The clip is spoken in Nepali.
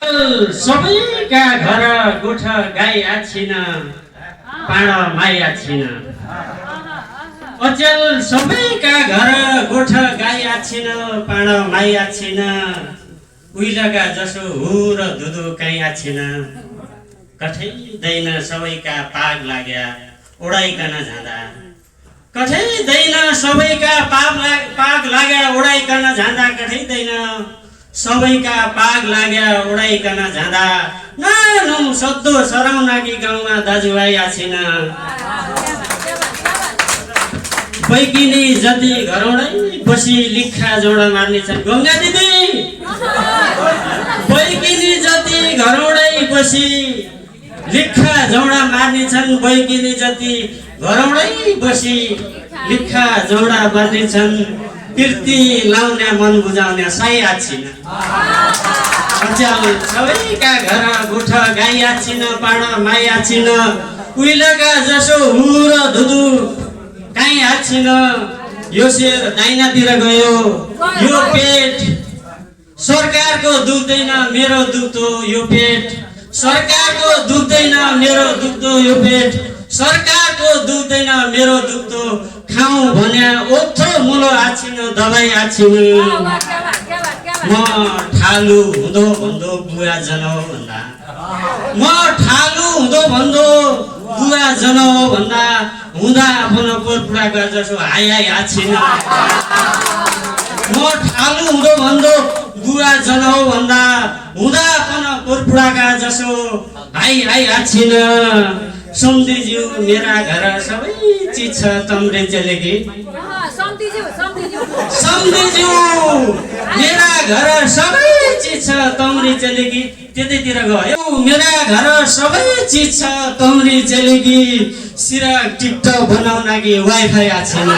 सबैका घर गोठ गाई आछिन पाण माई आछिन अचेल सबैका घर गोठ गाई आछिन पाण माई आछिन उइलका जसो हु र दुधु काई आछिन कठैदैन सबैका पाग लाग्या ओडाइकन जाँदा कठैदैन सबैका पाग लाग्या ओडाइकन जाँदा कठैदैन सबैका पाग लाग्या ओडाइकन जाँदा नानु सद्दो सराउनाकी गाउँमा दाजुभाइ आछिन बैकिनी जति घरौडै बसी लिखा जोडा मार्ने छन् गङ्गा दिदी बैकिनी जति घरौडै बसी लिखा जोडा मार्ने छन् बैकिनी जति घरौडै बसी लिखा जोडा मार्ने छन् कीर्ति लाउने मन बुझाउने साई आछिन अचेल सबैका घर गोठ गाई आछिन पाण माई आछिन उइलका जसो हु र दुधु काई आछिन यो शेर दाइनातिर गयो यो पेट सरकारको दुख्दैन मेरो दुख्दो यो पेट सरकारको दुख्दैन मेरो दुख्दो यो पेट सरकारको दुख्दैन मेरो दुख्दो खाऊ भन्या ओथ्रो मुलो आछिन दबाई आछिन म ठालु हुँदो भन्दो बुवा जनौ भन्दा म ठालु हुँदो भन्दो बुवा जनौ भन्दा हुँदा आफ्नो कोरपुडाका जसो हाई हाई आछिन म ठालु हुँदो भन्दो बुवा जनौ भन्दा हुँदा आफ्नो कोरपुडाका जसो हाई हाई आछिन सम्धिज्यू मेरा घर सबै चिज छ तम्रे चलेकी सम्धिज्यू मेरा घर सबै चिज छ तम्री चलेकी त्यतैतिर गयो मेरा घर सबै चिज छ तम्री चलेकी सिरा टिकटक बनाउन कि वाइफाई आछिन